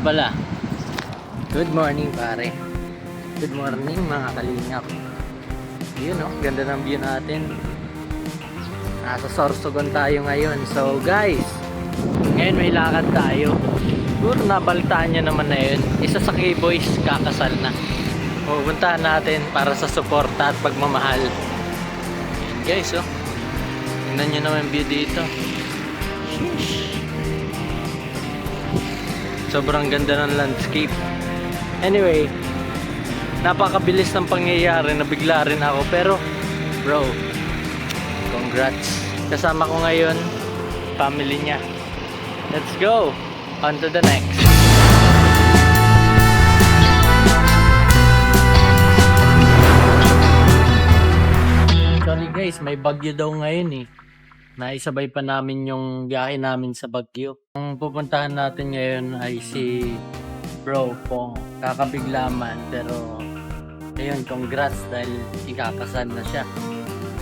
pala. Good morning pare. Good morning mga kalingap. Yun oh, ganda ng view natin. Nasa Sorsogon tayo ngayon. So guys, ngayon may lakad tayo. Siguro nabalitaan nyo naman na yun. Isa sa K-Boys kakasal na. Pupuntahan natin para sa suporta at pagmamahal. Yun guys oh. Tingnan nyo naman view dito. Sobrang ganda ng landscape. Anyway, napakabilis ng pangyayari na bigla rin ako. Pero bro, congrats. Kasama ko ngayon family niya. Let's go on to the next. Sorry guys, may bagyo daw ngayon eh. Naisabay pa namin yung biyahe namin sa Baguio. Ang pupuntahan natin ngayon ay si Bro Pong. Kakabigla man, pero ayun, congrats dahil ikakasal na siya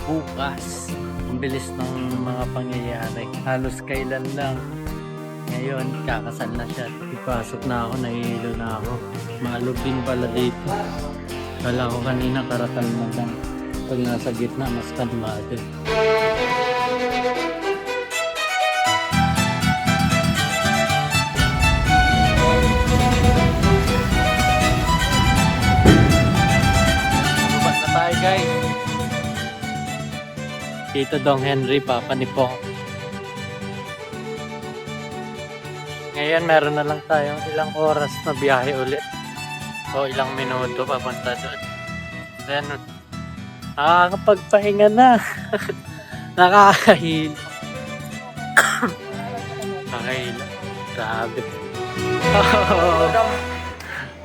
bukas. Ang bilis ng mga pangyayari. Halos kailan lang. Ngayon, kakasal na siya. Ipasok na ako, nahihilo na ako. Malog din pala dito. Kala ko kanina karatal na lang. Pag nasa gitna, mas kalmado. Guys, Tito Dong Henry, Papa ni Pong. Ngayon meron na lang tayong ilang oras na biyahe ulit o ilang minuto papunta doon. Then nakakapagpahinga na. Nakakahilo. Nakahilo. Grabe.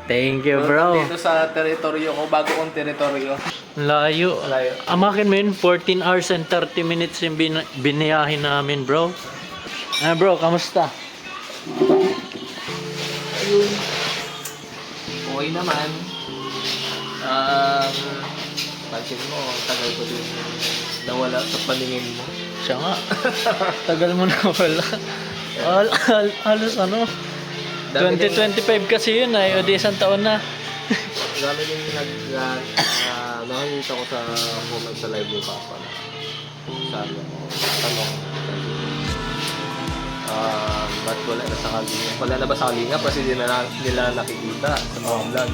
Thank you bro. Dito sa teritoryo ko, bago kong teritoryo. Layo. Layo. Amakin mo yun, 14 hours and 30 minutes yung biniyahin namin bro. Bro, kamusta? Ayun. Okay naman. Pansin mo, ang tagal ko din nawala sa paningin mo. Siya nga. Tagal mo na wala. Halos ano? 2025 kasi yun ay, o di isang taon na. Dami din nakakita ko sa comment sa live ni Papa na sabi ako, tanong, ba't wala na sa kalinga? Wala na ba sa kalinga? Kasi hindi na nila nakikita sa mga vlog.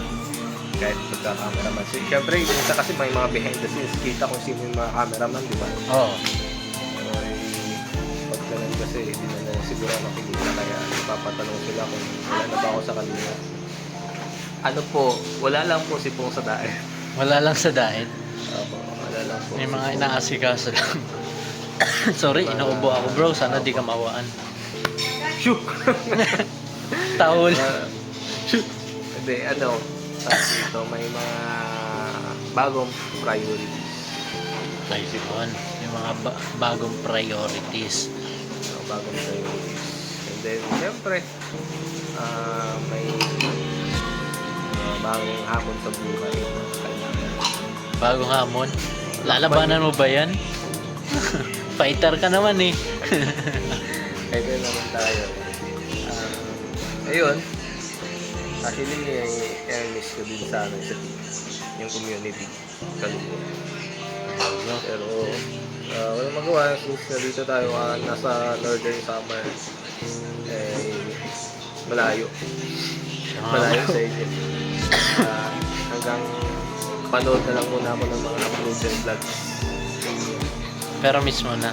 Kahit magka-cameraman. Siyempre, isa kasi may mga behind the scenes. Kita kung sino yung mga cameraman, di ba? Oo. Pero pag ganun kasi, hindi na nila siguro nakikita. Kaya napapatanong sila kung wala na ba ako sa kalinga. Ano po, wala lang po si Pong sa daet. Wala lang sa daet. Opo, wala lang po. May mga inaasikaso lang. Sorry, inuubo ako bro. Sana di ka mawaan. Shoo! Tawol. Hindi, ano, dito may mga bagong priorities. Ayun. May mga bagong priorities. Bagong priorities. And then, siyempre, may bagong hamon sa buhay. Bagong hamon? Lalabanan mo ba yan? Fighter ka naman eh. Ito naman tayo. Ayun. Actually, miss ko din sa amin sa yung community. Kalungkot. Pero, walang magawa. Since nandito tayo, nasa Northern Summer, malayo. Malayo sa inyo. Hanggang panood na lang muna ako ng mga uploads and vlogs. Pero miss mo na.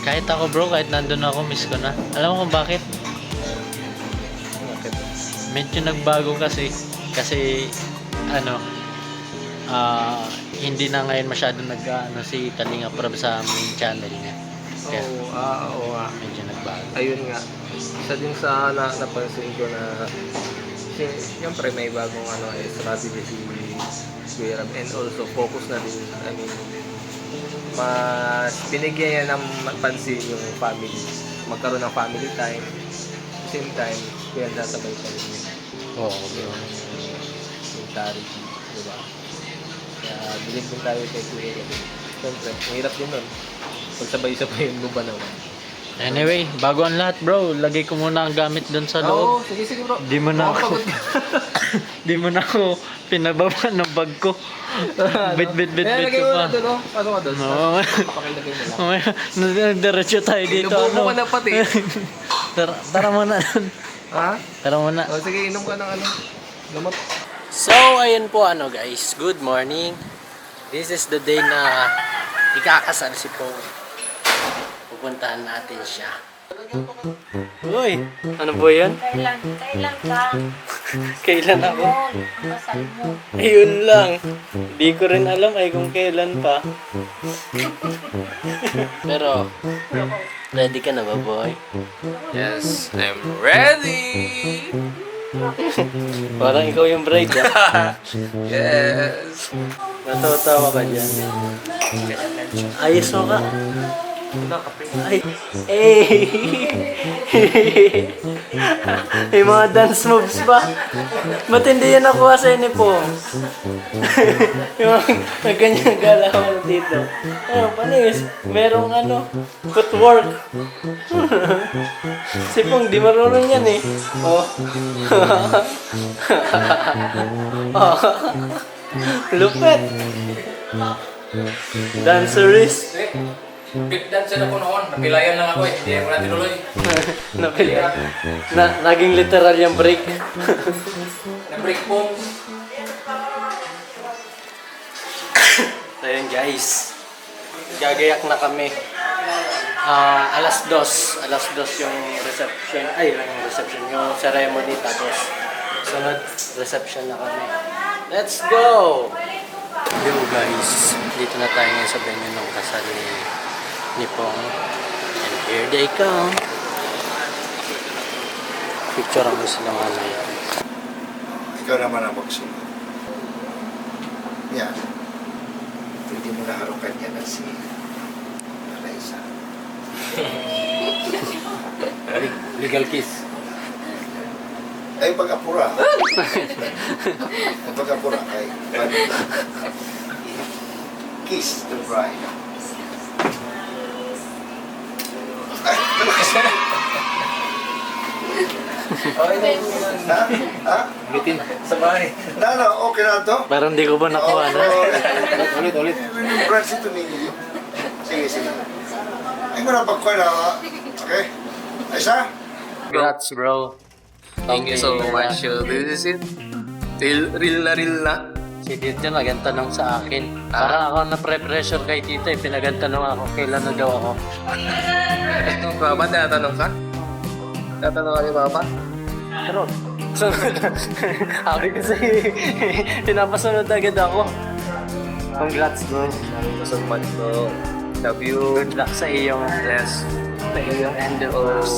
Kahit ako bro, kahit nandun ako, miss ko na. Alam mo kung bakit? Bakit? Medyo nagbago kasi. Kasi, ano, hindi na ngayon masyado si Kalinga Prab sa main channel niya. Kaya, Oo nga. medyo nagbago. Ayun nga. Isa din sa napansin ko na siyempre may bagong strategy si Kuya Rab, and also focus na din, mas binigyan niya ng pansin yung family, magkaroon ng family time, same time kaya sasabay pa rin Oo. yung charity, diba? Kaya bilib din tayo kay Kuya Rab. Siyempre, mahirap din nun pagsabay-sabayin mo ba naman. Anyway, bago ang lahat bro, lagay ko muna ang gamit doon sa Oo, loob. sige bro. Di mo na ako, di mo na ako pinababa ng bag ko. Bit Lagay ko mo pa. na doon, oh. Ano ka doon? Oo. Pakilagay mo lang. Nagdiretso tayo dito. Inubo ko na pati. Tara muna doon. Ha? Tara muna. O sige, inom ka ng ano. Gamot. So, ayun po guys. Good morning. This is the day na ikakasal si Pong. Pupuntahan natin siya. Uy, ano po yan? Kailan ka? Kailan ako? Kasal mo. Ayun lang. Hindi ko rin alam ay kung kailan pa. Pero, ready ka na ba, boy? Yes, I'm ready! Parang ikaw yung bride, ah. Yes! Natatawa ka dyan. Ayos mo ka. Ay, may mga dance moves pa. Ba't hindi yan nakuha sa ni Pong? Yung mga ganyan galaw dito. Oh, panis. Merong footwork. Si Pong, di marunong yan eh. Oh. Oh. Lupet. Dancerist. Big dancer ako noon, napilayan lang ako eh, hindi ako na tinuloy. Naging literal yung break. Na-break bones. Ayun guys, gagayak na kami. Alas 2 yung reception, yung ceremony, tapos sunod reception na kami. Let's go! Yo guys, dito na tayo ngayon sa venue ng kasal ni Pong. And here they come. Picture mo sila mamaya. Ikaw naman ang magsunod. Yan. Pwede mo na harukan yan na si Alaisa. Legal kiss. Ay, pag-apura. Pag-apura kay kiss the bride. Ay, ha? Ha? Bitin. Sa bahay. Okay na to? Parang di ko ba nakuha na? Ulit. Branch ito ninyo. Sige. Ay, mo na pagkuha na. Okay? Aisa? Congrats bro. Thank you so much. So, this is it. Real na. Si Tito nagtanong sa akin. Parang ako na-pressure kay Tito. Pinagantanong ako kailan na daw ako. Papa, tatanong ka? Tatanong ka ni Papa? Pero, sabi kasi, pinapasunod agad ako. Congrats bro. Thank you so much, bro. Love you. Good luck sa iyong Yes. sa iyong endeavors.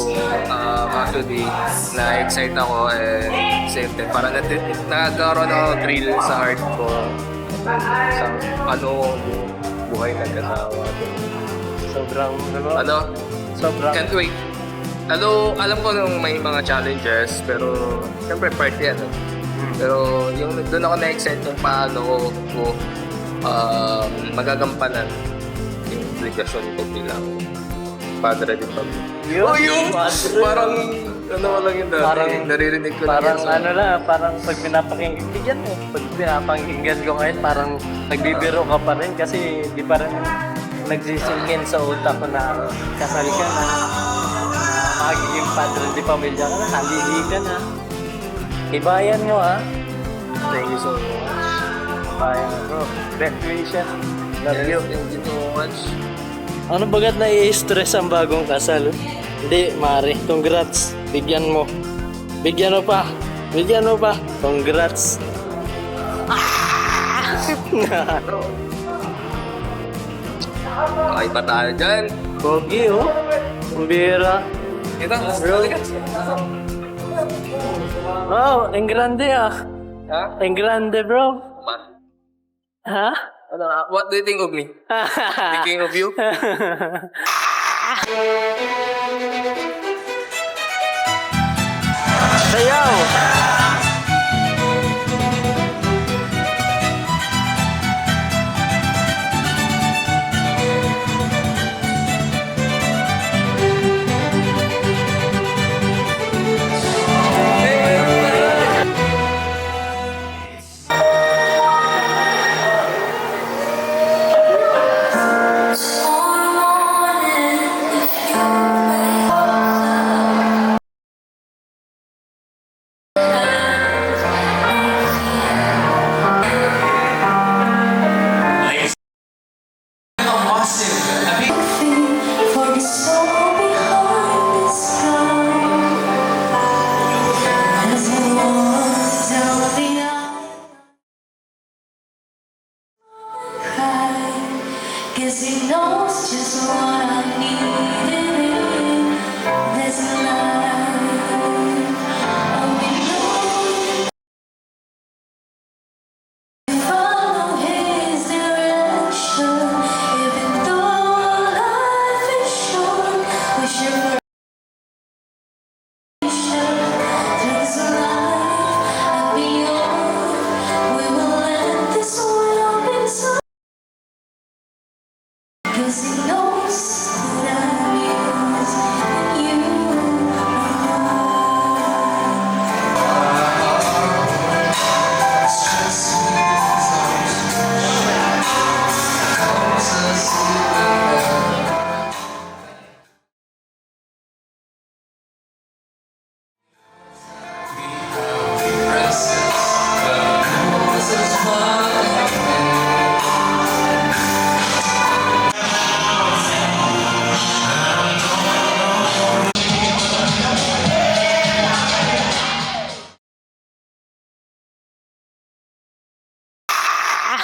Actually, na-excite ako and same time. Parang nagkaroon ako thrill sa heart ko. Sa yung buhay ng kasawa. Sobrang, sobrang. Can't wait. Alam ko nung may mga challenges, pero siyempre part yan. Pero doon ako na-excite kung paano ko magagampanan yung obligasyon ko bilang padre din pag. Yun! Parang, lang yun dati. Parang, naririnig ko parang lang. parang pag pinapakinggan mo, pag pinapakinggan ko ngayon, parang nagbibiro ka pa rin kasi di pa rin nagsisingin sa utak ko na kasal ka na magiging padre di pamilya ka na, halili ka na. Ibayan nyo ah. Thank you so much. Ibayan bro. Best wishes. Love you. Thank you so much. Ano bagat na i-stress ang bagong kasal? Hindi, Mari. Congrats. Bigyan mo. Bigyan mo pa. Congrats. Okay pa tayo dyan. Pogi, oh. Ang bira. Ito, Bro. Wow, ang grande ah. Ha? Ang grande, bro. Ha? What do you think of me? Thinking of you? Sayaw! 'cause he knows just what I need.